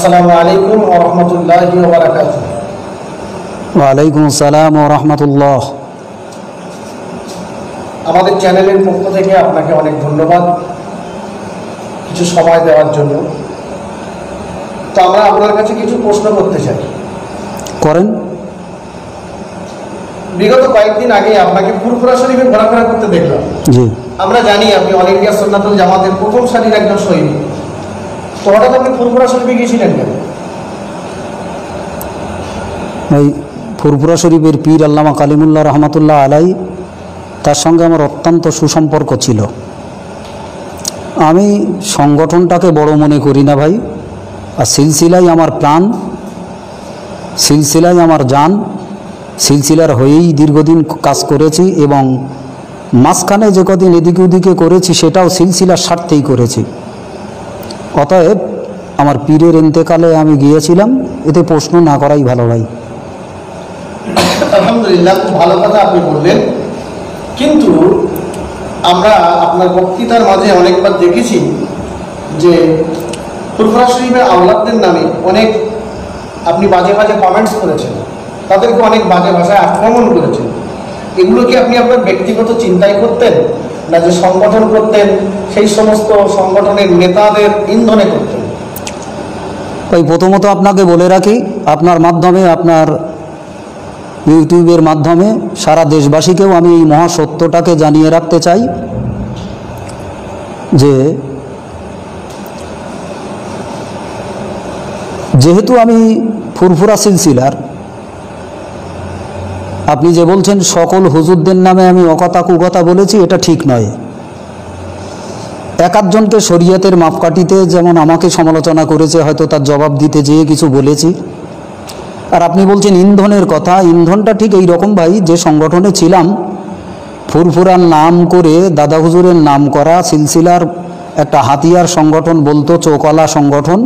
আসসালামু আলাইকুম ওয়া রাহমাতুল্লাহি ওয়া বারাকাতুহু। ওয়ালাইকুম আসসালাম ওয়া রাহমাতুল্লাহ। আমাদের চ্যানেলের পক্ষ থেকে আপনাকে অনেক ধন্যবাদ কিছু সময় দেওয়ার জন্য। তো আমরা আপনার কাছে কিছু প্রশ্ন করতে চাই। করেন। বিগত কয়েকদিন আগে আপনাকে ফুরফুরা শরীফে ঘোরাফেরা করতে দেখলাম। জি, আমরা জানি আপনি অল ইন্ডিয়া সুন্নাতুল জামাতের প্রথম সারির একজন সৈনিক। তো হঠাৎ আপনি ফুরফুরা শরীফে গিয়েছিলেন কেন? ওই ফুরফুরা শরীফের পীর আল্লামা কালিমুল্লাহ রহমাতুল্লাহ আলাই, তার সঙ্গে আমার অত্যন্ত সুসম্পর্ক ছিল। আমি সংগঠনটাকে বড় মনে করি না ভাই, আর সিলসিলাই আমার প্রাণ, সিলসিলাই আমার জান, সিলসিলার হয়েই দীর্ঘদিন কাজ করেছি এবং মাঝখানে যে কদিন এদিকে ওদিকে করেছি সেটাও সিলসিলার স্বার্থেই করেছি। অতএব আমার পীরের ইন্তেকালে আমি গিয়েছিলাম, এতে প্রশ্ন না করাই ভালো ভাই। আলহামদুলিল্লাহ, খুব ভালো কথা আপনি বললেন। কিন্তু আমরা আপনার বক্তৃতার মাঝে অনেকবার দেখেছি যে ফুরফুরা শরীফের আওলাদদের নামে অনেক আপনি বাজে বাজে কমেন্টস করেছেন, তাদেরকে অনেক বাজে ভাষায় আক্রমণ করেছেন। এগুলো কি আপনি আপনার ব্যক্তিগত চিন্তায় করতেন, না যে সংগঠন করতেন সেই সমস্ত সংগঠনের নেতাদের ইন্ধনে করতেন? ভাই প্রথমত আপনাকে বলে রাখি, আপনার মাধ্যমে, আপনার ইউটিউবের মাধ্যমে সারা দেশবাসীকেও আমি এই মহাসত্যটাকে জানিয়ে রাখতে চাই যে যেহেতু আমি ফুরফুরা সিলসিলার, আপনি যে বলছেন সকল হুজুরদের নামে আমি অকথা কুকথা বলেছি, এটা ঠিক নয়। এক একজনকে শরীয়তের মাপকাঠিতে যেমন আমাকে সমালোচনা করেছে, হয়তো তার জবাব দিতে যেয়ে কিছু বলেছি। আর আপনি বলছেন ইন্ধনের কথা, ইন্ধনটা ঠিক এই রকম ভাই, যে সংগঠনে ছিলাম, ফুরফুরার নাম করে দাদা হুজুরের নাম করা সিলসিলার একটা হাতিয়ার সংগঠন বলতো চৌকলা সংগঠন।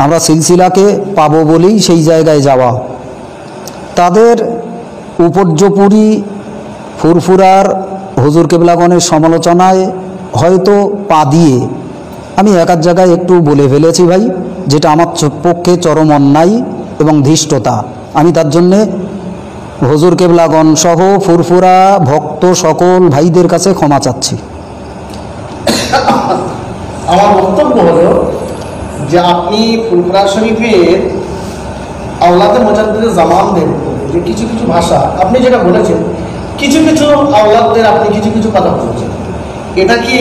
আমরা সিলসিলাকে পাবো বলেই সেই জায়গায় যাওয়া। তাদের উপর্যপুরি ফুরফুরার হুজুর কেবলাগণের সমালোচনায় হয়তো পা দিয়ে আমি এক এক জায়গায় একটু বলে ফেলেছি ভাই, যেটা আমার পক্ষে চরম অন্যায় এবং ধৃষ্টতা। আমি তার জন্যে হুজুর কেবলাগণ সহ ফুরফুরা ভক্ত সকল ভাইদের কাছে ক্ষমা চাচ্ছি। আমার বক্তব্য হলো যে আপনি ফুরফুরা শরীফের আওলাদে মুজাদ্দিদে জামানদের যে কিছু কিছু ভাষা আপনি যেটা বলেছেন, কিছু কিছু আওলাদদের আপনি কিছু কিছু কথা বলেছেন, এটা কি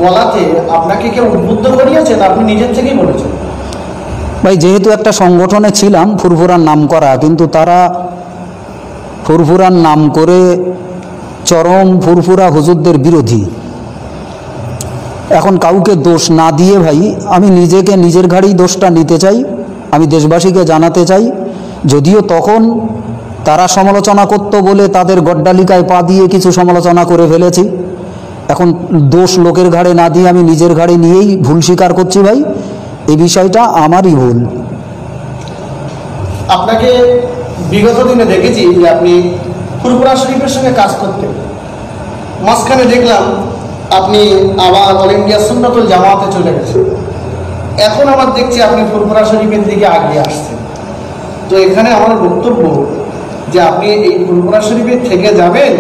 বলাতে আপনাকে কেউ উদ্বুদ্ধ করিয়েছেন, আপনি নিজের থেকেই বলেছেন? ভাই যেহেতু একটা সংগঠনে ছিলাম ফুরফুরার নাম করা, কিন্তু তারা ফুরফুরার নাম করে চরম ফুরফুরা হুজুরদের বিরোধী। এখন কাউকে দোষ না দিয়ে ভাই আমি নিজেকে নিজের ঘাড়েই দোষটা নিতে চাই, আমি দেশবাসীকে জানাতে চাই। যদিও তখন তারা সমালোচনা করত বলে তাদের গড্ডালিকায় পা দিয়ে কিছু সমালোচনা করে ফেলেছি, এখন দোষ লোকের ঘাড়ে না দিয়ে আমি নিজের ঘাড়ে নিয়েই ভুল স্বীকার করছি ভাই, এই বিষয়টা আমারই ভুল। আপনাকে বিগত দিনে দেখেছি যে আপনি ফুরফুরা শরীফের সঙ্গে কাজ করতেন, মাঝখানে দেখলাম আপনি আবার অল ইন্ডিয়া সুন্নাতুল জামাতে চলে গেছেন। এখন আবার দেখছি আপনি ফুরফুরা শরীফের দিকে আগিয়ে আসছেন। তো এখানে আমার বক্তব্য যে আপনি এই ফুরফুরা শরীফের থেকে যাবেন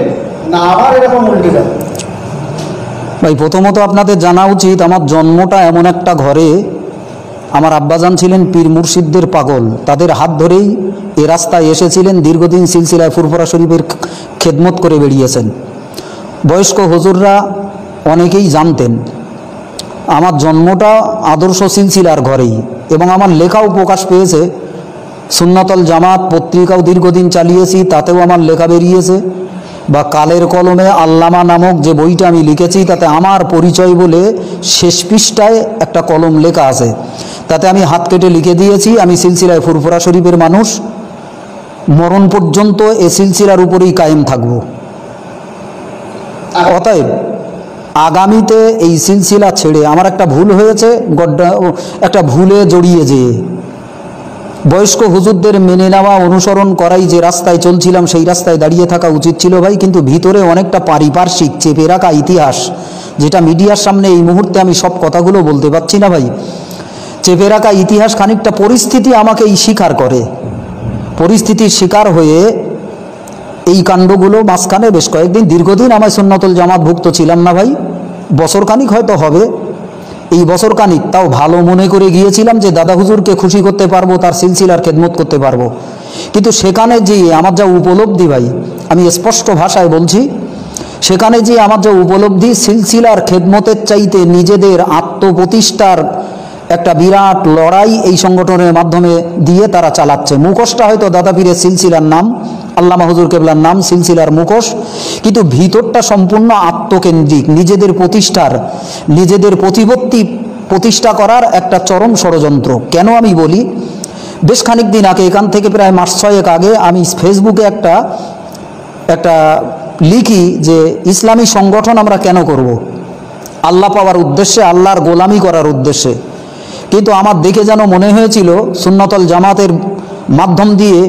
না আবার এরকম উল্টে যাবেন? ভাই প্রথমত আপনাদের জানা উচিত, আমার জন্মটা এমন একটা ঘরে, আমার আব্বাজান ছিলেন পীর মুর্শিদদের পাগল, তাদের হাত ধরেই এ রাস্তায় এসেছিলেন, দীর্ঘদিন সিলসিলায় ফুরফুরা শরীফের খেদমত করে বেরিয়েছেন। বয়স্ক হুজুররা অনেকেই জানতেন আমার জন্মটা আদর্শ সিলসিলার ঘরেই, এবং আমার লেখাও প্রকাশ পেয়েছে। সুন্নাতুল জামাত পত্রিকাও দীর্ঘদিন চালিয়েছি, তাতেও আমার লেখা বেরিয়েছে। বা কালের কলমে আল্লামা নামক যে বইটা আমি লিখেছি, তাতে আমার পরিচয় বলে শেষ পৃষ্ঠায় একটা কলম লেখা আছে, তাতে আমি হাত কেটে লিখে দিয়েছি আমি সিলসিলায় ফুরফুরা শরীফের মানুষ, মরণ পর্যন্ত এ সিলসিলার উপরেই কায়েম থাকব। অতএব আগামীতে এই সিলসিলা ছেড়ে আমার একটা ভুল হয়েছে, একটা ভুলে জড়িয়ে যেয়ে বয়স্ক হুজুরদের মেনে নেওয়া অনুসরণ করাই যে রাস্তায় চলছিলাম সেই রাস্তায় দাঁড়িয়ে থাকা উচিত ছিল ভাই। কিন্তু ভিতরে অনেকটা পারিপার্শ্বিক চেপে রাখা ইতিহাস, যেটা মিডিয়ার সামনে এই মুহূর্তে আমি সব কথাগুলো বলতে পারছি না ভাই। চেপে রাখা ইতিহাস খানিকটা পরিস্থিতি আমাকে এই স্বীকার করে, পরিস্থিতির শিকার হয়ে এই কাণ্ডগুলো মাঝখানে বেশ কয়েকদিন দীর্ঘদিন আমায় সুন্নতুল জামাতভুক্ত ছিলাম না ভাই, বছর খানিক হয়তো হবে, এই বছর খানিক তাও ভালো মনে করে গিয়েছিলাম যে দাদা হুজুরকে খুশি করতে পারবো, তার সিলসিলার খেদমত করতে পারবো। কিন্তু সেখানে যে আমার যা উপলব্ধি ভাই, আমি স্পষ্ট ভাষায় বলছি, সেখানে যে আমার যা উপলব্ধি, সিলসিলার খেদমতের চাইতে নিজেদের আত্মপ্রতিষ্ঠার একটা বিরাট লড়াই এই সংগঠনের মাধ্যমে দিয়ে তারা চালাচ্ছে। মুখোশটা হয়তো দাদা পীরের সিলসিলার নাম, আল্লামা হুজুর কেবলার নাম সিলসিলার মুখোশ, কিন্তু ভিতরটা সম্পূর্ণ আত্মকেন্দ্রিক, নিজেদের প্রতিষ্ঠার, নিজেদের প্রতিষ্ঠা করার একটা চরম ষড়যন্ত্র। কেন আমি বলি, বেশ খানিক দিন আগে, এখান থেকে প্রায় মাস 6 আগে আমি ফেসবুকে একটা লিখি যে ইসলামী সংগঠন আমরা কেন করব? আল্লাহ পাওয়ার উদ্দেশ্যে, আল্লাহর গোলামি করার উদ্দেশ্যে। কিন্তু আমার দেখে যেন মনে হয়েছিল সুন্নতুল জামাতের মাধ্যম দিয়ে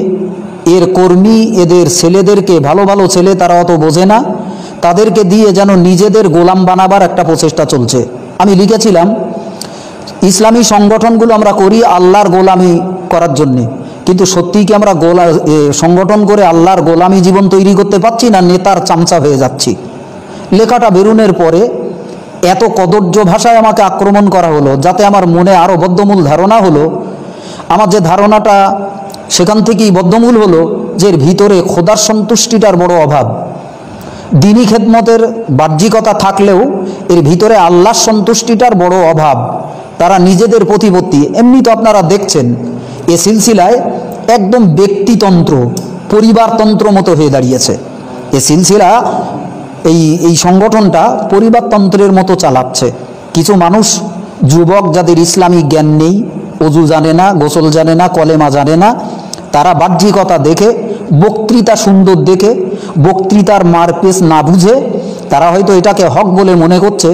এর কর্মী, এদের ছেলেদেরকে, ভালো ভালো ছেলে তারা অত বোঝে না, তাদেরকে দিয়ে যেন নিজেদের গোলাম বানাবার একটা প্রচেষ্টা চলছে। আমি লিখেছিলাম ইসলামী সংগঠনগুলো আমরা করি আল্লাহর গোলামি করার জন্যে, কিন্তু সত্যিই কি আমরা সংগঠন করে আল্লাহর গোলামি জীবন তৈরি করতে পারছি, না নেতার চামচা হয়ে যাচ্ছি? লেখাটা বেরুনের পরে এত কদর্য ভাষায় আমাকে আক্রমণ করা হলো, যাতে আমার মনে আরও বদ্ধমূল ধারণা হলো। আমার যে ধারণাটা সেখান থেকেই বদ্ধমূল হলো যে এর ভিতরে খোদার সন্তুষ্টিটার বড় অভাব। দিনী খেদমতের বাহ্যিকতা থাকলেও এর ভিতরে আল্লাহর সন্তুষ্টিটার বড় অভাব। তারা নিজেদের প্রতিপত্তি, এমনি তো আপনারা দেখছেন এ সিলসিলায় একদম ব্যক্তিতন্ত্র, পরিবারতন্ত্র মতো হয়ে দাঁড়িয়েছে। এ সিলসিলা এই সংগঠনটা পরিবারতন্ত্রের মতো চালাচ্ছে। কিছু মানুষ, যুবক যাদের ইসলামী জ্ঞান নেই, অজু জানে না, গোসল জানে না, কলেমা জানে না, তারা বাহ্যিকতা দেখে, বক্তৃতা সুন্দর দেখে, বক্তৃতার মারপেস না বুঝে তারা হয়তো এটাকে হক বলে মনে করছে।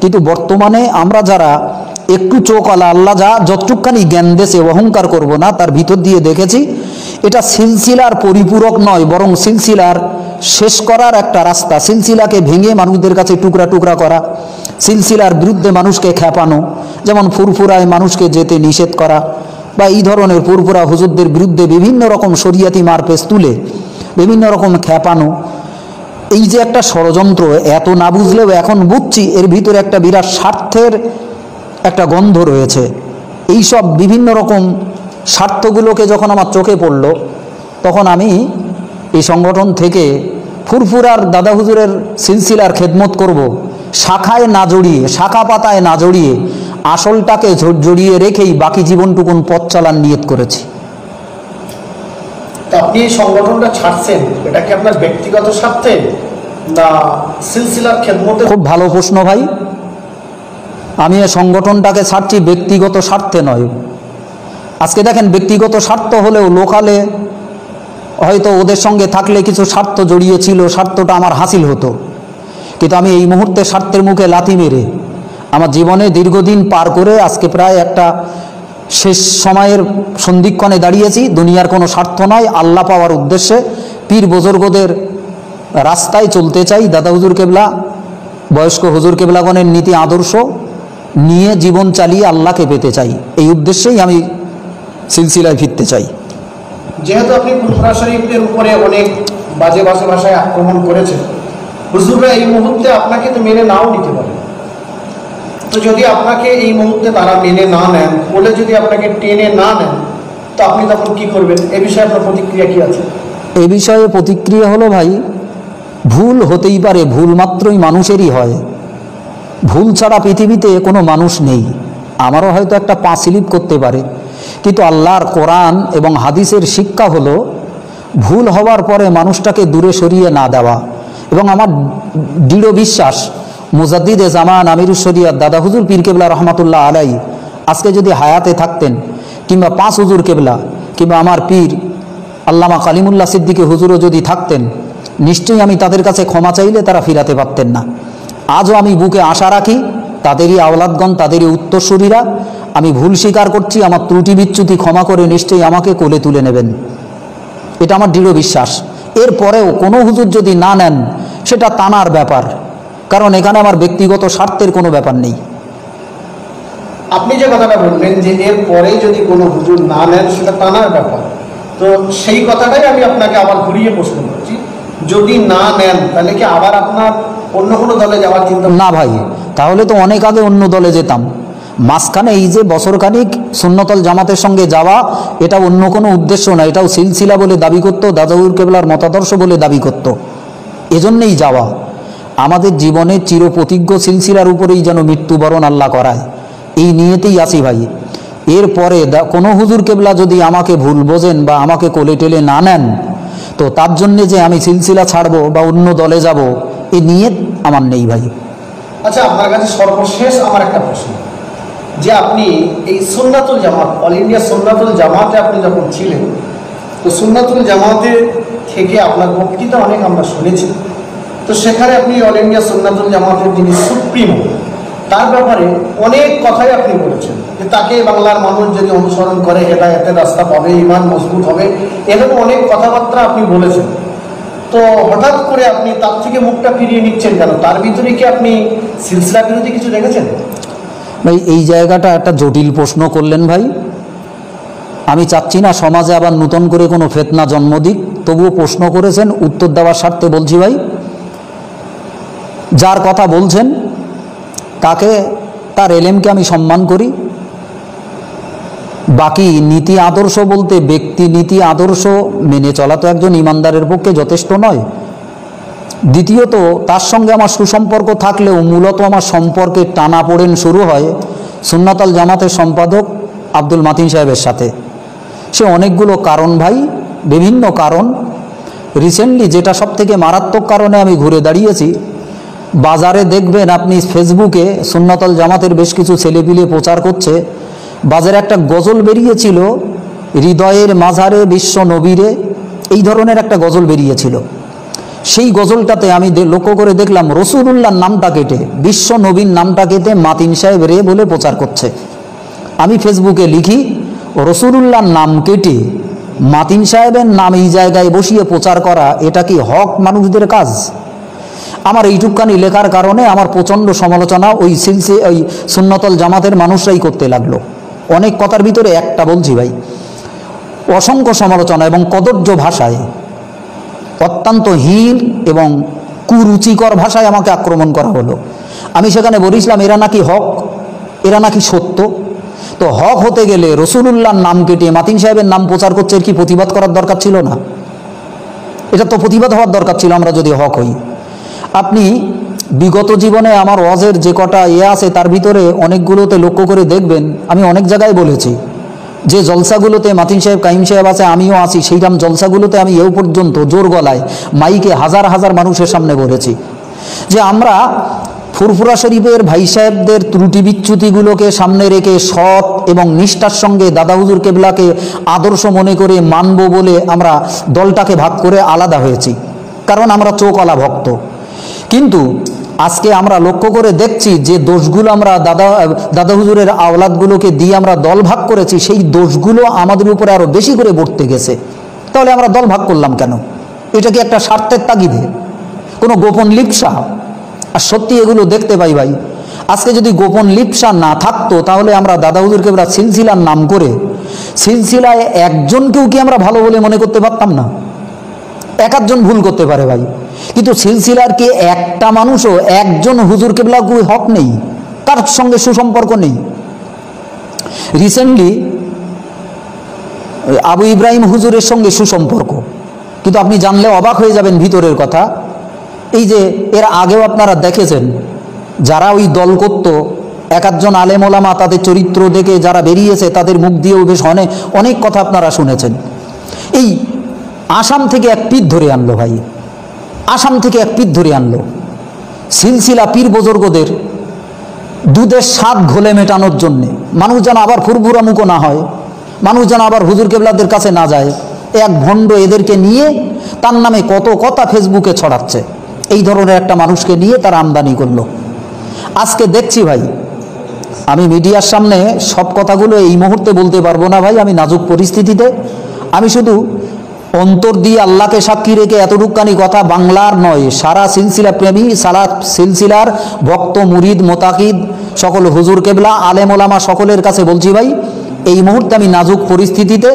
কিন্তু বর্তমানে আমরা যারা একটু চোখওয়ালা, আল্লাহ যতটুকখানি জ্ঞান দেশে, অহংকার করব না, তার ভিতর দিয়ে দেখেছি এটা সিলসিলার পরিপূরক নয়, বরং সিলসিলার শেষ করার একটা রাস্তা। সিলসিলাকে ভেঙে মানুষদের কাছে টুকরা টুকরা করা, সিলসিলার বিরুদ্ধে মানুষকে খেপানো, যেমন ফুরফুরায় মানুষকে যেতে নিষেধ করা, বা এই ধরনের ফুরফুরা হুজুরদের বিরুদ্ধে বিভিন্ন রকম শরিয়াতি মারপেস তুলে বিভিন্ন রকম খেপানো। এই যে একটা ষড়যন্ত্র, এত না বুঝলেও এখন বুঝছি এর ভিতরে একটা বিরাট স্বার্থের একটা গন্ধ রয়েছে। এই সব বিভিন্ন রকম স্বার্থগুলোকে যখন আমার চোখে পড়ল, তখন আমি এই সংগঠন থেকে ফুরফুরার দাদা হুজুরের সিলসিলার খেদমত করব, শাখায় না জড়িয়ে, শাখা পাতায় না জড়িয়ে, আসলটাকে জড়িয়ে রেখেই বাকি জীবনটুকুন পথ চালার নিয়ত করেছি। আপনি এই সংগঠনটা ছাড়ছেন, এটা কি আপনার ব্যক্তিগত স্বার্থে না সিলসিলার খেদমতে? খুব ভালো প্রশ্ন ভাই। আমি এই সংগঠনটাকে ছাড়ছি ব্যক্তিগত স্বার্থে নয়। আজকে দেখেন, ব্যক্তিগত স্বার্থ হলেও লোকালে হয়তো ওদের সঙ্গে থাকলে কিছু স্বার্থ জড়িয়েছিল, স্বার্থটা আমার হাসিল হতো। কিন্তু আমি এই মুহূর্তে স্বার্থের মুখে লাথি মেরে আমার জীবনে দীর্ঘদিন পার করে আজকে প্রায় একটা শেষ সময়ের সন্ধিক্ষণে দাঁড়িয়েছি। দুনিয়ার কোনো স্বার্থ নয়, আল্লাহ পাওয়ার উদ্দেশ্যে পীর বুজুর্গদের রাস্তায় চলতে চাই। দাদা হুজুর কেবলা, বয়স্ক হুজুর কেবলাগণের নীতি আদর্শ নিয়ে জীবন চালিয়ে আল্লাহকে পেতে চাই। এই উদ্দেশ্যেই আমি সিলসিলায় ফিরতে চাই। যেহেতু আপনি ফুরফুরা শরীফের উপরে অনেক বাজে ভাষায় আক্রমণ করেছেন, হুজুররা এই মুহূর্তে আপনাকে তো মেনে নাও নিতে পারে। তো যদি আপনাকে এই মুহূর্তে তারা মেনে না নেন, বলে যদি আপনাকে টেনে না নেন, তো আপনি তখন কি করবেন? এ বিষয়ে আপনার প্রতিক্রিয়া কি আছে? এ বিষয়ে প্রতিক্রিয়া হলো ভাই, ভুল হতেই পারে, ভুল মাত্রই মানুষেরই হয়। ভুল ছাড়া পৃথিবীতে কোনো মানুষ নেই। আমারও হয়তো একটা পা স্লিপ করতে পারে, কিন্তু আল্লাহর কোরআন এবং হাদিসের শিক্ষা হলো ভুল হওয়ার পরে মানুষটাকে দূরে সরিয়ে না দেওয়া। এবং আমার দৃঢ় বিশ্বাস, মুজাদ্দিদে জামান আমিরুস শরিয়াত দাদা হুজুর পীর কেবলা রহমাতুল্লাহ আলাই আজকে যদি হায়াতে থাকতেন, কিংবা 5 হুজুর কেবলা, কিংবা আমার পীর আল্লামা কালিমুল্লাহ সিদ্দিকী হুজুরও যদি থাকতেন, নিশ্চয়ই আমি তাদের কাছে ক্ষমা চাইলে তারা ফিরাতে পারতেন না। আজও আমি বুকে আশা রাখি, তাদেরই আওলাদগণ, তাদেরই উত্তরসূরিরা, আমি ভুল স্বীকার করছি, আমার ত্রুটি বিচ্যুতি ক্ষমা করে নিশ্চয়ই আমাকে কোলে তুলে নেবেন। এটা আমার দৃঢ় বিশ্বাস। এরপরেও কোনো হুজুর যদি না নেন, সেটা তানার ব্যাপার, কারণ এখানে আমার ব্যক্তিগত স্বার্থের কোনো ব্যাপার নেই। আপনি যে কথাটা বললেন যে এর পরে যদি কোনো হুজুর না নেন সেটা টানার ব্যাপার, তো সেই কথাটাই আমি আপনাকে আবার ঘুরিয়ে প্রশ্ন করছি, যদি না নেন তাহলে কি আবার আপনার অন্য কোনো দলে যাওয়ার চিন্তা? না ভাই, তাহলে তো অনেক আগে অন্য দলে যেতাম। মাঝখানে এই যে বছরখানিক সুন্নতল জামাতের সঙ্গে যাওয়া, এটা অন্য কোনো উদ্দেশ্য না, এটাও সিলসিলা বলে দাবি করতো, দাদাউর কেবলার মতাদর্শ বলে দাবি করত, এজন্যই যাওয়া। আমাদের জীবনে চিরপ্রতিজ্ঞ সিলসিলার উপরেই যেন মৃত্যুবরণ আল্লাহ করায়, এই নিয়েতেই আসি ভাই। এরপরে কোনো হুজুর কেবলা যদি আমাকে ভুল বোঝেন বা আমাকে কোলে টেলে না নেন, তো তার জন্যে যে আমি সিলসিলা ছাড়বো বা অন্য দলে যাব, এই নিয়ত আমার নেই ভাই। আচ্ছা, আপনার কাছে সর্বশেষ আমার একটা প্রশ্ন, যে আপনি এই সুন্নাতুল জামাত, অল ইন্ডিয়া সুন্নাতুল জামাতে আপনি যখন ছিলেন, তো সুন্নাতুল জামাতে থেকে আপনার বক্তৃতা অনেক আমরা শুনেছি, তো সেখানে আপনি অল ইন্ডিয়া সুন্নাতুল জামাতের যিনি সুপ্রিমো, তার ব্যাপারে অনেক কথাই আপনি বলেছেন যে তাকে বাংলার মানুষ যদি অনুসরণ করে হেদায়েতের রাস্তা পাবে, ইমান মজবুত হবে, এরকম অনেক কথাবার্তা আপনি বলেছেন। তো হঠাৎ করে আপনি তার থেকে মুখটা ফিরিয়ে নিচ্ছেন কেন? তার ভিতরে কি আপনি সিলসিলা বিরোধী কিছু দেখেছেন? ভাই, এই জায়গাটা একটা জটিল প্রশ্ন করলেন ভাই। আমি চাচ্ছি না সমাজে আবার নতুন করে কোনো ফেতনা জন্ম দিক, তবুও প্রশ্ন করেছেন, উত্তর দেওয়ার স্বার্থে বলছি ভাই। যার কথা বলছেন তাকে, তার এলেমকে আমি সম্মান করি। বাকি নীতি আদর্শ বলতে ব্যক্তি নীতি আদর্শ মেনে চলা তো একজন ইমানদারের পক্ষে যথেষ্ট নয়। দ্বিতীয়ত, তার সঙ্গে আমার সুসম্পর্ক থাকলেও মূলত আমার সম্পর্কে টানাপোড়েন শুরু হয় সুন্নাতুল জামাতের সম্পাদক আব্দুল মাতিন সাহেবের সাথে। সে অনেকগুলো কারণ ভাই, বিভিন্ন কারণ। রিসেন্টলি যেটা সবথেকে মারাত্মক কারণে আমি ঘুরে দাঁড়িয়েছি, বাজারে দেখবেন আপনি ফেসবুকে সুন্নাতুল জামাতের বেশ কিছু ছেলেপিলে প্রচার করছে। বাজারে একটা গজল বেরিয়েছিল, হৃদয়ের মাঝারে বিশ্ব নবীরে, এই ধরনের একটা গজল বেরিয়েছিল। সেই গজলটাতে আমি লক্ষ্য করে দেখলাম রসুলুল্লাহর নামটা কেটে, বিশ্ব নবীর নামটা কেটে মাতিন সাহেব রে বলে প্রচার করছে। আমি ফেসবুকে লিখি, রসুলুল্লাহর নাম কেটে মাতিন সাহেবের নাম এই জায়গায় বসিয়ে প্রচার করা, এটা কি হক মানুষদের কাজ? আমার এইটুকখানি লেখার কারণে আমার প্রচণ্ড সমালোচনা ওই সুন্নাতুল জামাতের মানুষরাই করতে লাগলো। অনেক কথার ভিতরে একটা বলছি ভাই, অসংখ্য সমালোচনা এবং কদর্য ভাষায়, অত্যন্ত হীন এবং কুরুচিকর ভাষায় আমাকে আক্রমণ করা হলো। আমি সেখানে বলেছিলাম এরা নাকি হক, এরা নাকি সত্য। তো হক হতে গেলে রসুলুল্লাহর নাম কেটে মাতিন সাহেবের নাম প্রচার করছে, এর কি প্রতিবাদ করার দরকার ছিল না? এটা তো প্রতিবাদ হওয়ার দরকার ছিল আমরা যদি হক হই। আপনি বিগত জীবনে আমার ওয়াজের যে কটা আছে তার ভিতরে অনেকগুলোতে লক্ষ্য করে দেখবেন, আমি অনেক জায়গায় বলেছি যে জলসাগুলোতে মাতিন সাহেব, কাইম সাহেব আছে, আমিও আছি, সেইরকম জলসাগুলোতে আমি এও পর্যন্ত জোর গলায় মাইকে হাজার হাজার মানুষের সামনে বলেছি যে আমরা ফুরফুরা শরীফের ভাই সাহেবদের ত্রুটি বিচ্যুতিগুলোকে সামনে রেখে সৎ এবং নিষ্ঠার সঙ্গে দাদা হুজুর কেবলাকে আদর্শ মনে করে মানব বলে আমরা দলটাকে ভাগ করে আলাদা হয়েছি, কারণ আমরা চোখওয়ালা ভক্ত। কিন্তু আজকে আমরা লক্ষ্য করে দেখছি যে দোষগুলো আমরা দাদা হুজুরের আওলাদগুলোকে দিয়ে আমরা দল ভাগ করেছি, সেই দোষগুলো আমাদের উপরে আরও বেশি করে বর্তে গেছে। তাহলে আমরা দল ভাগ করলাম কেন? এটা কি একটা স্বার্থের তাগিদে, কোনো গোপন লিপ্সা? আর সত্যি এগুলো দেখতে পাই ভাই, আজকে যদি গোপন লিপ্সা না থাকতো তাহলে আমরা দাদা হুজুরকে আমরা সিলসিলার নাম করে সিলসিলায় একজনকেও কি আমরা ভালো বলে মনে করতে পারতাম না? এক আধজন ভুল করতে পারে ভাই, কিন্তু সিলসিলার কি একটা মানুষও একজন হুজুর কেবলা হক নেই, তার সঙ্গে সুসম্পর্ক নেই? রিসেন্টলি আবু ইব্রাহিম হুজুরের সঙ্গে সুসম্পর্ক, কিন্তু আপনি জানলে অবাক হয়ে যাবেন ভিতরের কথা। এই যে এর আগেও আপনারা দেখেছেন যারা ওই দল করত, এক একজন আলেম ওলামা তাদের চরিত্র দেখে যারা বেরিয়েছে তাদের মুখ দিয়েও বেশ অনেক কথা আপনারা শুনেছেন। এই আসাম থেকে এক পীর ধরে আনলো ভাই, আসাম থেকে এক পীর ধরে আনলো সিলসিলা পীর বুজুর্গদের দুধের স্বাদ ঘোলে মেটানোর জন্যে, মানুষ যেন আবার ফুরফুরা মুখো না হয়, মানুষ যেন আবার হুজুর কেবলাদের কাছে না যায়। এক ভণ্ড এদেরকে নিয়ে তার নামে কত কথা ফেসবুকে ছড়াচ্ছে, এই ধরনের একটা মানুষকে নিয়ে তারা আমদানি করলো। আজকে দেখছি ভাই, আমি মিডিয়ার সামনে সব কথাগুলো এই মুহূর্তে বলতে পারবো না ভাই, আমি নাজুক পরিস্থিতিতে। আমি শুধু অন্তর দিয়ে আল্লাহকে সাক্ষী রেখে এতটুকখানি কথা বাংলার নয়, সারা সিলসিলা প্রেমী, সারা সিলসিলার ভক্ত মুরিদ মোতাকিদ সকল হুজুর কেবলা, আলেম ওলামা সকলের কাছে বলছি ভাই, এই মুহূর্তে আমি নাজুক পরিস্থিতিতে,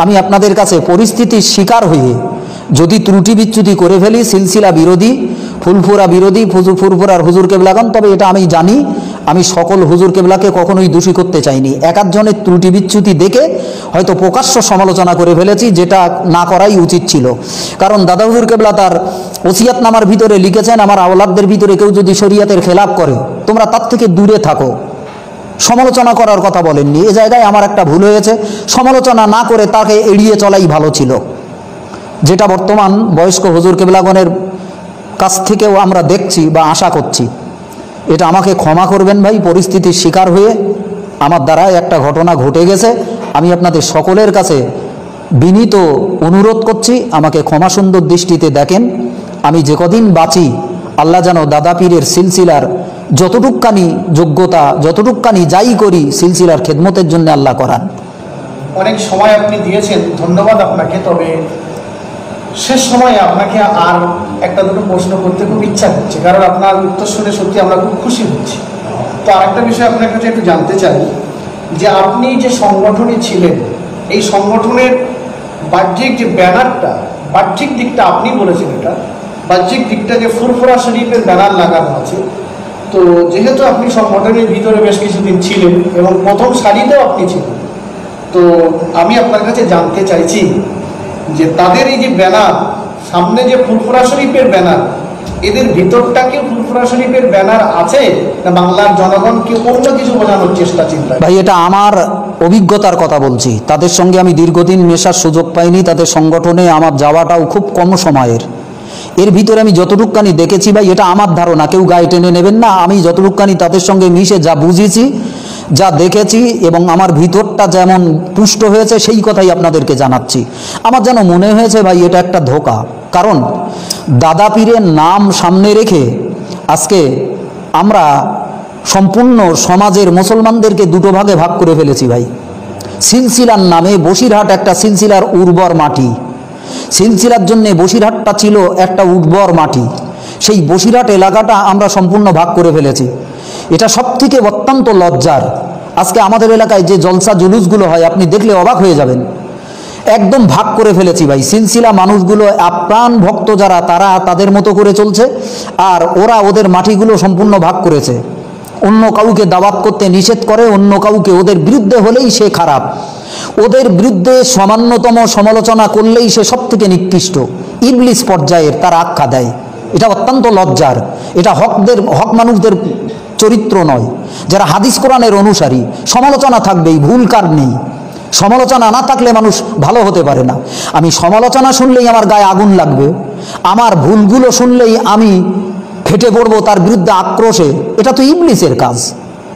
আমি আপনাদের কাছে পরিস্থিতির শিকার হয়ে যদি ত্রুটি বিচ্যুতি করে ফেলি, সিলসিলা বিরোধী, ফুলফুরা বিরোধী, ফুরফুরার হুজুর কেবলাগণ, তবে এটা আমি জানি আমি সকল হুজুর কেবলাকে কখনোই দোষী করতে চাইনি। এক একজনের ত্রুটি বিচ্যুতি দেখে হয়তো প্রকাশ্য সমালোচনা করে ফেলেছি, যেটা না করাই উচিত ছিল। কারণ দাদা হুজুর কেবলা তার ওসিয়াতনামার ভিতরে লিখেছেন, আমার আওলাদদের ভিতরে কেউ যদি শরীয়তের খেলাপ করে তোমরা তার থেকে দূরে থাকো, সমালোচনা করার কথা বলেননি। এ জায়গায় আমার একটা ভুল হয়েছে, সমালোচনা না করে তাকে এড়িয়ে চলাই ভালো ছিল, যেটা বর্তমান বয়স্ক হুজুর কেবলাগণের কাছ থেকেও আমরা দেখছি বা আশা করছি। এটা আমাকে ক্ষমা করবেন ভাই, পরিস্থিতির শিকার হয়ে আমার দ্বারাই একটা ঘটনা ঘটে গেছে। আমি আপনাদের সকলের কাছে বিনীত অনুরোধ করছি, আমাকে ক্ষমা সুন্দর দৃষ্টিতে দেখেন। আমি যে কদিন বাঁচি আল্লাহ যেন দাদা পীরের সিলসিলার যতটুকখানি যোগ্যতা, যতটুকখানি যাই করি সিলসিলার খেদমতের জন্য আল্লাহ করান। অনেক সময় আপনি দিয়েছেন, ধন্যবাদ আপনাকে। তবে শেষ সময়ে আপনাকে আর একটা দুটো প্রশ্ন করতে খুব ইচ্ছা হচ্ছে, কারণ আপনার উত্তর শুনে সত্যি আমরা খুব খুশি হচ্ছি। তো আরেকটা বিষয় আপনার কাছে একটু জানতে চাই যে আপনি যে সংগঠনে ছিলেন, এই সংগঠনের বাহ্যিক যে ব্যানারটা, বাহ্যিক দিকটা আপনি বলেছেন, এটা বাহ্যিক দিকটা যে ফুরফুরা শরীফের ব্যানার লাগানো আছে, তো যেহেতু আপনি সংগঠনের ভিতরে বেশ কিছুদিন ছিলেন এবং প্রথম সারিতেও আপনি ছিলেন, তো আমি আপনার কাছে জানতে চাইছি যে তাদের এই যে ব্যানার, সামনে যে ফুরফুরা শরীফের ব্যানার, এদের ভিতরটা কি ফুরফুরা শরীফের ব্যানার আছে, না বাংলার জনগণকে অন্য কিছু বোঝানোর চেষ্টা চিন্তা? ভাই এটা আমার অভিজ্ঞতার কথা বলছি, তাদের সঙ্গে আমি দীর্ঘদিন মেশার সুযোগ পাইনি, তাদের সংগঠনে আমার যাওয়াটাও খুব কম সময়ের। এর ভিতরে আমি যতটুকখানি দেখেছি ভাই, এটা আমার ধারণা, কেউ গায়ে টেনে নেবেন না, আমি যতটুকখানি তাদের সঙ্গে মিশে যা বুঝেছি, যা দেখেছি এবং আমার ভিতরটা যেমন পুষ্ট হয়েছে সেই কথাই আপনাদেরকে জানাচ্ছি। আমার যেন মনে হয়েছে ভাই এটা একটা ধোঁকা, কারণ দাদা পীরের নাম সামনে রেখে আজকে আমরা সম্পূর্ণ সমাজের মুসলমানদেরকে দুটো ভাগে ভাগ করে ফেলেছি ভাই। সিলসিলার নামে বসিরহাট একটা সিলসিলার উর্বর মাটি, সিলসিলার জন্যে বসিরহাটটা ছিল একটা উর্বর মাটি, সেই বসিরহাট এলাকাটা আমরা সম্পূর্ণ ভাগ করে ফেলেছি। এটা সবথেকে অত্যন্ত লজ্জার। আজকে আমাদের এলাকায় যে জলসা জুলুসগুলো হয় আপনি দেখলে অবাক হয়ে যাবেন, একদম ভাগ করে ফেলেছি ভাই। সিলসিলা মানুষগুলো আপ্রাণ ভক্ত যারা, তারা তাদের মতো করে চলছে, আর ওরা ওদের মাটিগুলো সম্পূর্ণ ভাগ করেছে। অন্য কাউকে দাওয়াত করতে নিষেধ করে, অন্য কাউকে ওদের বিরুদ্ধে হলেই সে খারাপ, ওদের বিরুদ্ধে সামান্যতম সমালোচনা করলেই সে সব থেকে নিকৃষ্ট, ইবলিস পর্যায়ের তার আখ্যা দেয়। এটা অত্যন্ত লজ্জার, এটা হক মানুষদের চরিত্র নয়। যারা হাদিস কোরআনের অনুসারী, সমালোচনা থাকবেই, ভুল কার নেই, সমালোচনা না থাকলে মানুষ ভালো হতে পারে না। আমি সমালোচনা শুনলেই আমার গায়ে আগুন লাগবে, আমার ভুলগুলো শুনলেই আমি ফেটে পড়বো তার বিরুদ্ধে আক্রোশে, এটা তো ইবলিসের কাজ,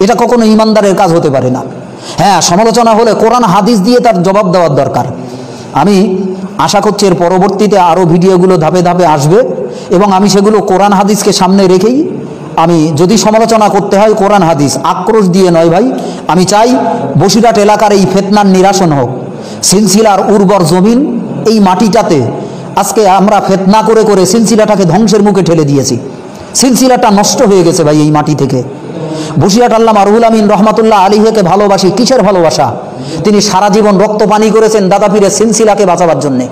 এটা কখনো ইমানদারের কাজ হতে পারে না। হ্যাঁ, সমালোচনা হলে কোরআন হাদিস দিয়ে তার জবাব দেওয়ার দরকার। আমি আশা করছি এর পরবর্তীতে আরও ভিডিওগুলো ধাপে ধাপে আসবে এবং আমি সেগুলো কোরআন হাদিসকে সামনে রেখেই আমি যদি সমালোচনা করতে হয় কোরআন হাদিস, আক্রোশ দিয়ে নয় ভাই। আমি চাই বসিরহাট এলাকার এই ফিতনার নিরাসন হোক। সিলসিলার উর্বর জমিন, এই মাটিটাতে আজকে আমরা ফিতনা করে করে সিলসিলাটাকে ধ্বংসের মুখে ঠেলে দিয়েছি। সিলসিলাটা নষ্ট হয়ে গেছে ভাই এই মাটি থেকে। বসিরহাট আল্লামা রুহুল আমিন রহমাতুল্লাহ আলাইহিকে ভালোবাসি, কিসের ভালোবাসা? তিনি সারা জীবন রক্ত পানি করেছেন দাদা পীরের সিলসিলাকে বাঁচাবার জন্যে।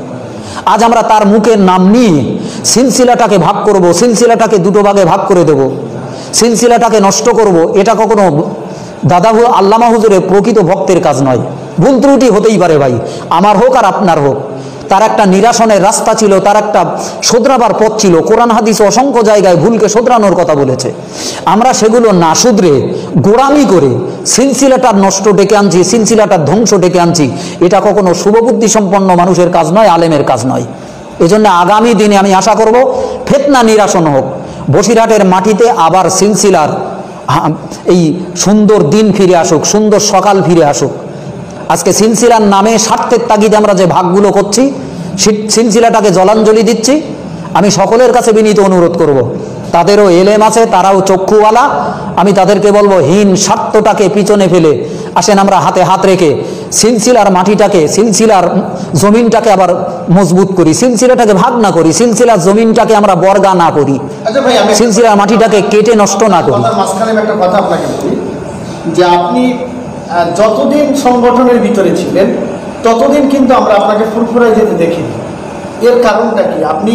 আজ আমরা তার মুখের নাম নিয়ে সিলসিলাটাকে ভাগ করব, সিলসিলাটাকে দুটো ভাগে ভাগ করে দেব, সিলসিলাটাকে নষ্ট করব, এটা কখনো দাদা আল্লামা হুজুরের প্রকৃত ভক্তের কাজ নয়। ভুল ত্রুটি হতেই পারে ভাই, আমার হোক আর আপনার হোক। তার একটা নিরাসনের রাস্তা ছিল, তার একটা শোধরাবার পথ ছিল। কোরআন হাদিস অসংখ্য জায়গায় ভুলকে শোধরানোর কথা বলেছে। আমরা সেগুলো না শুধরে গোড়ামি করে সিলসিলাটার নষ্ট ডেকে আনছি, সিলসিলাটার ধ্বংস ডেকে আনছি। এটা কখনো শুভবুদ্ধি সম্পন্ন মানুষের কাজ নয়, আলেমের কাজ নয়। এজন্য আগামী দিনে আমি আশা করব ফিতনা নিরাসন হোক, বসিরহাটের মাটিতে আবার সিলসিলার এই সুন্দর দিন ফিরে আসুক, সুন্দর সকাল ফিরে আসুক। আজকে সিলসিলার নামে স্বার্থের তাগিদে আমরা যে ভাগগুলো করছি, সিলসিলাটাকে জলাঞ্জলি দিচ্ছি। আমি সকলের কাছে বিনীত অনুরোধ করব, তাদেরও এলেম আছে, তারাও চক্ষুওয়ালা। আমি তাদেরকে বলবো হীন স্বার্থটাকে পিছনে ফেলে আসেন আমরা হাতে হাত রেখে সিলসিলার মাটিটাকে, সিলসিলার জমিনটাকে আবার মজবুত করি, সিলসিলাটাকে ভাগ না করি, সিলসিলার জমিনটাকে আমরা বর্গা না করি, সিলসিলার মাটিটাকে কেটে নষ্ট না করি। মাঝখানে একটা কথা আপনাকে বলি, যে আপনি যতদিন সংগঠনের ভিতরে ছিলেন ততদিন কিন্তু আমরা আপনাকে ফুরফুরায় যেতে দেখিনি। এর কারণটা কি? আপনি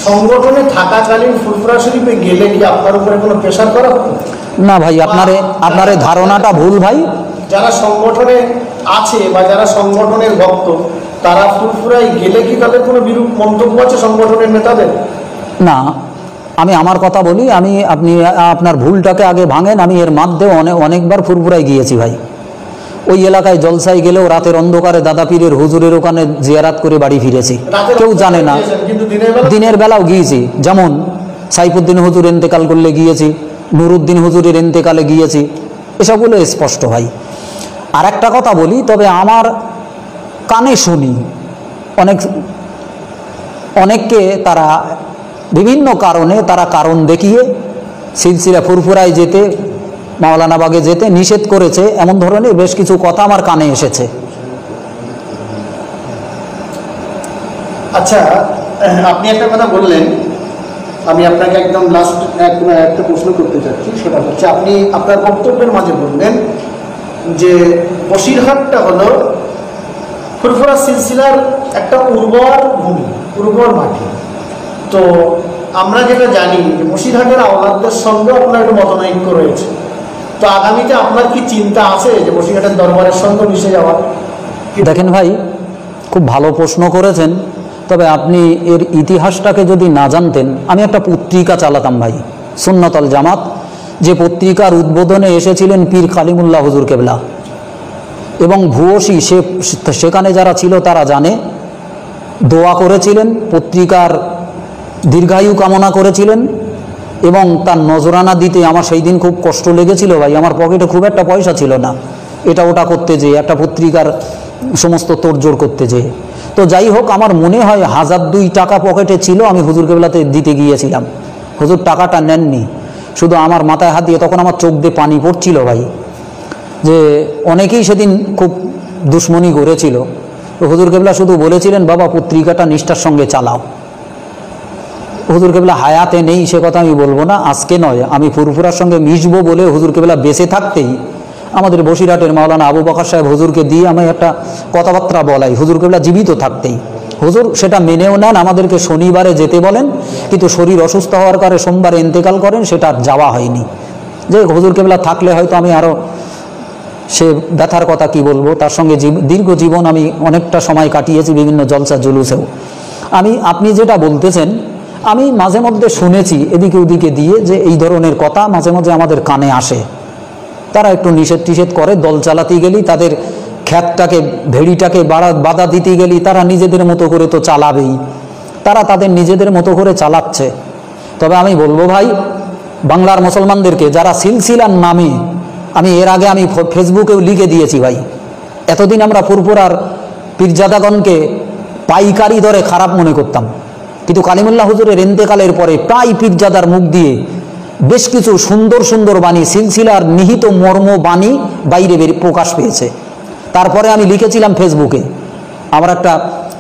সংগঠনে থাকাকালীন ফুরফুরা শরীফে গেলে কি আপনার উপরে কোনো প্রেশার করা হতো? না ভাই, আপনার এই ধারণাটা ভুল ভাই। যারা সংগঠনে আছে বা যারা সংগঠনের ভক্ত তারা ফুরফুরায় গেলে কি তাদের কোনো বিরূপ মন্তব্য আছে সংগঠনের নেতাদের? না, আমি আমার কথা বলি, আপনি আপনার ভুলটাকে আগে ভাঙেন। আমি এর মাধ্যমে অনেকবার ফুরফুরায় গিয়েছি ভাই। ওই এলাকায় জলসায় গেলেও রাতের অন্ধকারে দাদা পীরের হুজুরের ওখানে জিয়ারাত করে বাড়ি ফিরেছি, কেউ জানে না। দিনের বেলাও গিয়েছি, যেমন সাইফুদ্দিন হুজুর এন্তেকাল করলে গিয়েছি, নুরুদ্দিন হুজুরের এন্তেকালে গিয়েছি, এসবগুলো স্পষ্ট ভাই। আর একটা কথা বলি, তবে আমার কানে শুনি অনেককে তারা বিভিন্ন কারণে কারণ দেখিয়ে সিলসিলা ফুরফুরায় যেতে, মাওলানাবাগে যেতে নিষেধ করেছে, এমন ধরনের বেশ কিছু কথা আমার কানে এসেছে। আচ্ছা, আপনি একটা কথা বললেন, আমি আপনাকে একদম লাস্ট একটা প্রশ্ন করতে চাচ্ছি। সেটা হচ্ছে, আপনি আপনার বক্তব্যের মাঝে বললেন যে বসিরহাটটা হলো ফুরফুরা সিলসিলার একটা উর্বর ভূমি, উর্বর মাটি। তো আমরা যেটা জানি যে বসিরহাটের আওলাদদের সঙ্গে আপনার একটু মতনৈক্য রয়েছে। তো আগামীতে আপনার কি চিন্তা আছে যে বসিরহাটের দরবারের সঙ্গে মিশে যাওয়ার? দেখেন ভাই, খুব ভালো প্রশ্ন করেছেন। তবে আপনি এর ইতিহাসটাকে যদি না জানতেন, আমি একটা পত্রিকা চালাতাম ভাই, সুন্নাতুল জামাত, যে পত্রিকার উদ্বোধনে এসেছিলেন পীর কালিমুল্লাহ হুজুর কেবলা, এবং ভূয়সী সেখানে যারা ছিল তারা জানে, দোয়া করেছিলেন, পত্রিকার দীর্ঘায়ু কামনা করেছিলেন, এবং তার নজরানা দিতে আমার সেই দিন খুব কষ্ট লেগেছিল ভাই। আমার পকেটে খুব একটা পয়সা ছিল না, এটা ওটা করতে যেয়ে, একটা পত্রিকার সমস্ত তোড়জোড় করতে যেয়ে। তো যাই হোক, আমার মনে হয় 1002 টাকা পকেটে ছিল, আমি হুজুর কেবলাতে দিতে গিয়েছিলাম। হুজুর টাকাটা নেননি, শুধু আমার মাথায় হাত দিয়ে, তখন আমার চোখ দিয়ে পানি পড়ছিল ভাই, যে অনেকেই সেদিন খুব দুশ্মনী করেছিল। তো হুজুর কেবলা শুধু বলেছিলেন, বাবা পত্রিকাটা নিষ্ঠার সঙ্গে চালাও। হুজুর কেবলা হায়াতে নেই সে কথা আমি বলবো না, আজকে নয়, আমি ফুরফুরার সঙ্গে মিশবো বলে হুজুর কেবলা বেঁচে থাকতেই আমাদের বসিরহাটের মাওলানা আবু বকর সাহেব হুজুরকে দিয়ে আমি একটা কথাবার্তা বলাই, হুজুর কেবলা জীবিত থাকতেই। হুজুর সেটা মেনেও নেন, আমাদেরকে শনিবারে যেতে বলেন, কিন্তু শরীর অসুস্থ হওয়ার কারণে সোমবারে ইন্তেকাল করেন, সেটা আর যাওয়া হয়নি। যে হুজুর কেবলা থাকলে হয়তো আমি আরও, সে ব্যথার কথা কি বলবো, তার সঙ্গে দীর্ঘ জীবন আমি অনেকটা সময় কাটিয়েছি বিভিন্ন জলসা জুলুসেও। আপনি যেটা বলতেছেন, আমি মাঝে মধ্যে শুনেছি এদিকে ওদিকে দিয়ে, যে এই ধরনের কথা মাঝে মাঝে আমাদের কানে আসে। তারা একটু নিষেধ টিষেধ করে, দল চালাতে গেলেই, তাদের খ্যাতটাকে ভেড়িটাকে বাধা দিতে গেলেই তারা নিজেদের মতো করে তো চালাবেই, তারা তাদের নিজেদের মতো করে চালাচ্ছে। তবে আমি বলবো ভাই, বাংলার মুসলমানদেরকে যারা সিলসিলার নামে, আমি এর আগে আমি ফেসবুকেও লিখে দিয়েছি ভাই, এতদিন আমরা ফুরফুরার পীরজাদাগণকে পাইকারি দরে খারাপ মনে করতাম, কিন্তু কালিমুল্লাহ হুজুরের ইন্তেকালের পরে প্রায় পীরজাদার মুখ দিয়ে বেশ কিছু সুন্দর সুন্দর বাণী, সিলসিলার নিহিত মর্ম বাণী বাইরে প্রকাশ পেয়েছে। তারপরে আমি লিখেছিলাম ফেসবুকে, আমার একটা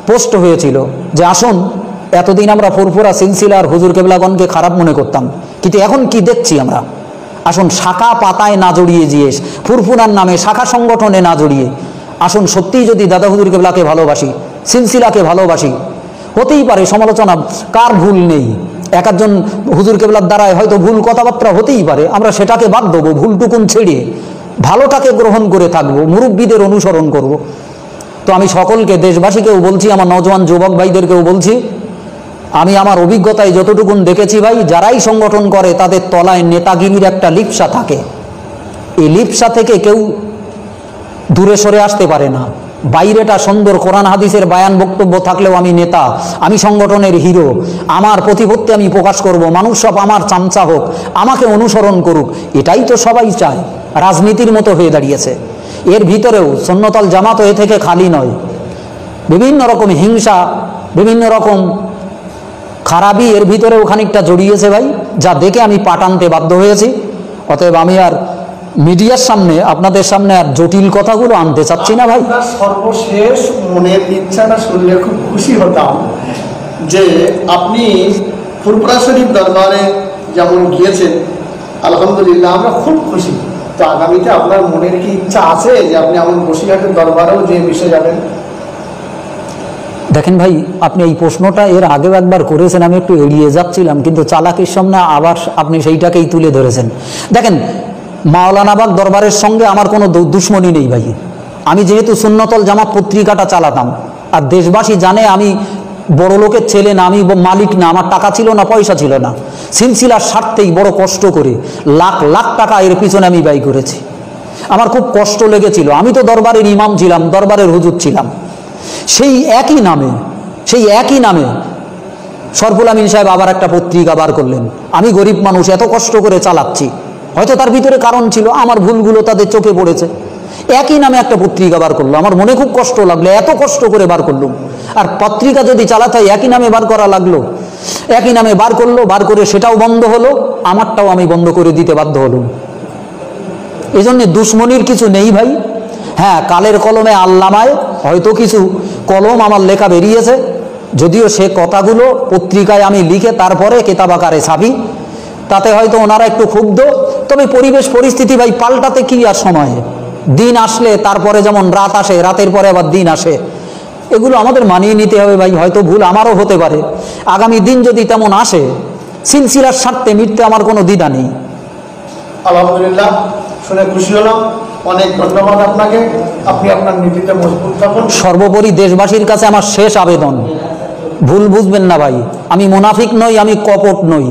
পোস্ট হয়েছিল যে আসুন, এতদিন আমরা ফুরফুরা সিলসিলার হুজুর কেবলাগণকে খারাপ মনে করতাম, কিন্তু এখন কি দেখছি আমরা, আসুন শাখা পাতায় না জড়িয়ে গিয়ে, ফুরফুরার নামে শাখা সংগঠনে না জড়িয়ে, আসুন সত্যিই যদি দাদা হুজুর কেবলাকে ভালোবাসি, সিলসিলাকে ভালোবাসি, হতেই পারে সমালোচনা, কার ভুল নেই, এক একজন হুজুর কেবলার দ্বারায় হয়তো ভুল কথাবার্তা হতেই পারে, আমরা সেটাকে বাদ দেবো, ভুলটুকুন ছেড়ে ভালোটাকে গ্রহণ করে থাকবো, মুরব্বীদের অনুসরণ করব। তো আমি সকলকে, দেশবাসীকেও বলছি, আমার নওজোয়ান যুবক ভাইদেরকেও বলছি, আমি আমার অভিজ্ঞতায় যতটুকুন দেখেছি ভাই, যারাই সংগঠন করে তাদের তলায় নেতাগিরির একটা লিপ্সা থাকে। এই লিপ্সা থেকে কেউ দূরে সরে আসতে পারে না। বাইরেটা সুন্দর কোরআন হাদিসের বায়ান বক্তব্য থাকলেও আমি নেতা, আমি সংগঠনের হিরো, আমার প্রতিপত্তি আমি প্রকাশ করব, মানুষ সব আমার চামচা হোক, আমাকে অনুসরণ করুক, এটাই তো সবাই চায়। রাজনীতির মতো হয়ে দাঁড়িয়েছে। এর ভিতরেও সুন্নাতুল জামাত এ থেকে খালি নয়, বিভিন্ন রকম হিংসা, বিভিন্ন রকম খারাপই এর ভিতরেও খানিকটা জড়িয়েছে ভাই, যা দেখে আমি পাটানতে বাধ্য হয়েছি। অতএব আমি আর মিডিয়ার সামনে, আপনাদের সামনে আর জটিল কথাগুলো আনতে চাচ্ছি না ভাই। সর্বশেষ মনের ইচ্ছাটা শুনলে খুব খুশি হতাম যে আপনি ফুরফুরা শরীফ দরবারে যেমন গিয়েছেন, আলহামদুলিল্লাহ আমরা খুব খুশি। তো আগামীতে আপনার মনের কি ইচ্ছা আছে যে আপনি এমন বসিরহাটের দরবারেও যে মিশে যাবেন? দেখেন ভাই, আপনি এই প্রশ্নটা এর আগেও একবার করেছেন, আমি একটু এড়িয়ে যাচ্ছিলাম, কিন্তু চালাকির সামনে আবার আপনি সেইটাকেই তুলে ধরেছেন। দেখেন, মাওলানাবাগ দরবারের সঙ্গে আমার কোনো দুশ্মনী নেই ভাই। আমি যেহেতু সুন্নতল জামাত পত্রিকাটা চালাতাম, আর দেশবাসী জানে আমি বড় লোকের ছেলে না, আমি মালিক না, আমার টাকা ছিল না, পয়সা ছিল না। সিলসিলার স্বার্থেই বড় কষ্ট করে লাখ লাখ টাকা এর পিছনে আমি ব্যয় করেছি। আমার খুব কষ্ট লেগেছিল। আমি তো দরবারের ইমাম ছিলাম, দরবারের হুজুর ছিলাম। সেই একই নামে সরফুল আমিন সাহেব আবার একটা পত্রিকা বার করলেন। আমি গরিব মানুষ, এত কষ্ট করে চালাচ্ছি, হয়তো তার ভিতরে কারণ ছিল, আমার ভুলগুলো তাদের চোখে পড়েছে। একই নামে একটা পত্রিকা বার করলো, আমার মনে খুব কষ্ট লাগলো, এত কষ্ট করে বার করলাম। আর পত্রিকা যদি চালাতে হয় একই নামে বার করা লাগলো, একই নামে বার করলো, বার করে সেটাও বন্ধ হলো, আমারটাও আমি বন্ধ করে দিতে বাধ্য হলাম। এই জন্য দুশ্মনির কিছু নেই ভাই। হ্যাঁ, কালের কলমে আল্লামায় হয়তো কিছু কলম আমার লেখা বেরিয়েছে, যদিও সে কথাগুলো পত্রিকায় আমি লিখে তারপরে কেতাব আকারে ছাপি, তাতে হয়তো ওনারা একটু ক্ষুব্ধ। তবে পরিবেশ পরিস্থিতি ভাই পাল্টাতে কি আর সময়, দিন আসলে তারপরে যেমন রাত আসে, রাতের পরে আবার দিন আসে, এগুলো আমাদের মানিয়ে নিতে হবে ভাই। হয়তো ভুল আমারও হতে পারে, আগামী দিন যদি তেমন আসে, সিলসিলার স্বার্থে মিটতে আমার কোনো দ্বিধা নেই। আলহামদুলিল্লাহ, শুনে খুশি হলাম। অনেক ধন্যবাদ আপনাকে। আপনি আপনার নীতিতে মজবুত থাকুন। সর্বোপরি দেশবাসীর কাছে আমার শেষ আবেদন, ভুল বুঝবেন না ভাই, আমি মুনাফিক নই, আমি কপট নই।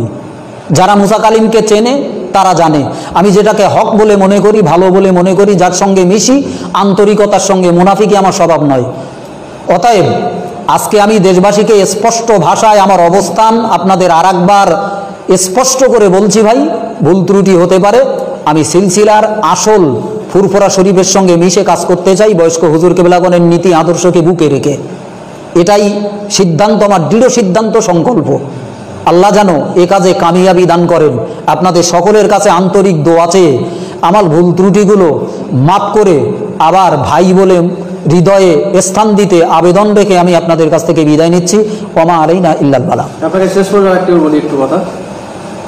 যারা মুসা কালিমকে চেনে তারা জানে আমি যেটাকে হক বলে মনে করি, ভালো বলে মনে করি, যার সঙ্গে মিশি আন্তরিকতার সঙ্গে, মুনাফিকই আমার স্বভাব নয়। অতএব আজকে আমি দেশবাসীকে স্পষ্ট ভাষায় আমার অবস্থান আপনাদের আরেকবার স্পষ্ট করে বলছি ভাই, ভুল ত্রুটি হতে পারে। আমি সিলসিলার আসল ফুরফুরা শরীফের সঙ্গে মিশে কাজ করতে চাই, বয়স্ক হুজুর কেবলাগণের নীতি আদর্শকে বুকে রেখে। এটাই সিদ্ধান্ত, আমার দৃঢ় সিদ্ধান্ত, সংকল্প। আল্লাহ যেন এ কাজে কামিয়াবি দান করেন। আপনাদের সকলের কাছে আন্তরিক দোয়া চেয়ে আমার ভুল ত্রুটিগুলো মাফ করে আবার ভাই বলে হৃদয়ে স্থান দিতে আবেদন রেখে আমি আপনাদের কাছ থেকে বিদায় নিচ্ছি। ওমা আলাইনা ইল্লাল বালাগ। আপনাকে শেষ করে একটু বলি একটু কথা।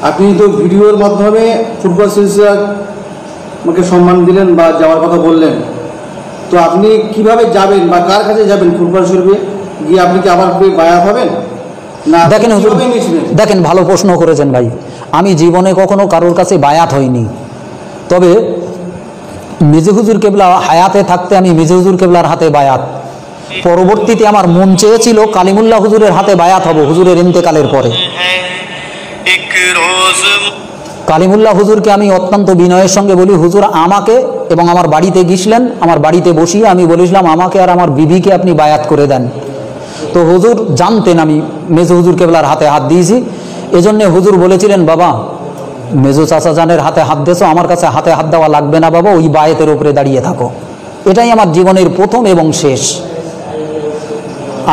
আপনি তো ভিডিওর মাধ্যমে ফুরফুরা সিলসিলা আমাকে সম্মান দিলেন বা যাওয়ার কথা বললেন, তো আপনি কিভাবে যাবেন বা কার কাছে যাবেন? ফুরফুরা শরীফে গিয়ে আপনি কি আবার বায়াত হবেন না? দেখেন হুজুর, দেখেন ভালো প্রশ্ন করেছেন ভাই। আমি জীবনে কখনো কারোর কাছে বায়াত হইনি, তবে মির্জা হুজুর কেবলা হায়াতে থাকতে আমি মির্জা হুজুর কেবলার হাতে বায়াত। পরবর্তীতে আমার মন চেয়েছিল কালিমুল্লাহ হুজুরের হাতে বায়াত হব হুজুরের ইন্তেকালের পরে। কালিমুল্লাহ হুজুরকে আমি অত্যন্ত বিনয়ের সঙ্গে বলি, হুজুর আমাকে এবং আমার বাড়িতে গিয়েছিলেন, আমার বাড়িতে বসিয়ে আমি বলেছিলাম আমাকে আর আমার বিবিকে আপনি বায়াত করে দেন। তো হুজুর জানতেন আমি মেজো হুজুর কেবলার হাতে হাত দিয়েছি, এজন্য হুজুর বলেছিলেন, বাবা মেজো চাচা জানের হাতে হাত দিয়েছো, আমার কাছে হাতে হাত দেওয়া লাগবে না বাবা, ওই বায়েতের উপরে দাঁড়িয়ে থাকো। এটাই আমার জীবনের প্রথম এবং শেষ।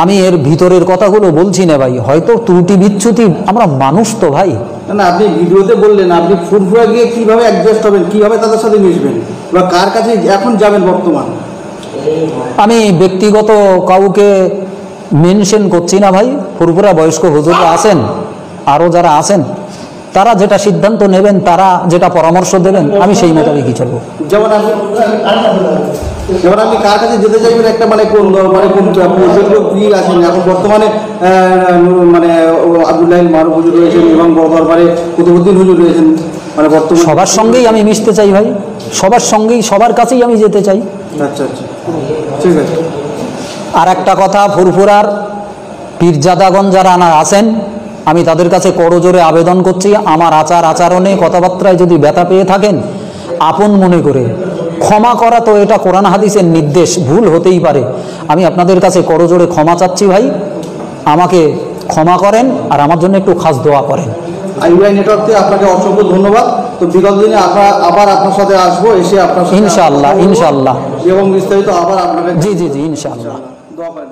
আমি এর ভিতরের কথাগুলো বলছি না ভাই, হয়তো ত্রুটি বিচ্যুতি, আমরা মানুষ তো ভাই। না, আপনি ভিডিওতে বললেন আপনি ফুরফুরা গিয়ে কিভাবে অ্যাডজাস্ট হবেন, কিভাবে তাদের সাথে মিশবেন বা কার কাছে এখন যাবেন বর্তমান? আমি ব্যক্তিগত কাউকে মেনশন করছি না ভাই। ফুরফুরা বয়স্ক হুজুররা আছেন, আরও যারা আছেন, তারা যেটা সিদ্ধান্ত নেবেন, তারা যেটা পরামর্শ দেবেন, আমি সেই মোতাবেকই চলবো। যেমন আপনি কার কাছে যেতে চাইবেন, একটা মানে কোন দরবারে কোন পীর আছেন এখন বর্তমানে, মানে আব্দুল্লাহ মারুফ হুজুর রয়েছেন এবং বড় দরবারে কুতুবউদ্দিন হুজুর রয়েছেন, মানে বর্তমানে সবার সঙ্গেই আমি মিশতে চাই ভাই, সবার সঙ্গেই, সবার কাছেই আমি যেতে চাই। আচ্ছা আচ্ছা, ঠিক আছে। আর একটা কথা, ফুরফুরার পীরজাদাগণ যারা আছেন, আমি তাদের কাছে করজোরে আবেদন করছি, আমার আচার আচরণে কথাবার্তায় যদি ব্যথা পেয়ে থাকেন, আপন মনে করে ক্ষমা করা, তো এটা কোরআন হাদিসের নির্দেশ, ভুল হতেই পারে। আমি আপনাদের কাছে করজোরে ক্ষমা চাচ্ছি ভাই, আমাকে ক্ষমা করেন আর আমার জন্য একটু খাস দোয়া করেন। আইবিআই নেটওয়ার্ক থেকে আপনাকে অসংখ্য ধন্যবাদ। তো বিগত দিনে আবার আপনার সাথে আসবো, এসে আপনার সাথে ইনশাআল্লাহ, ইনশাআল্লাহ, এবং বিস্তারিত আবার আপনাকে জি জি জি ইনশাআল্লাহ দোয়া করেন।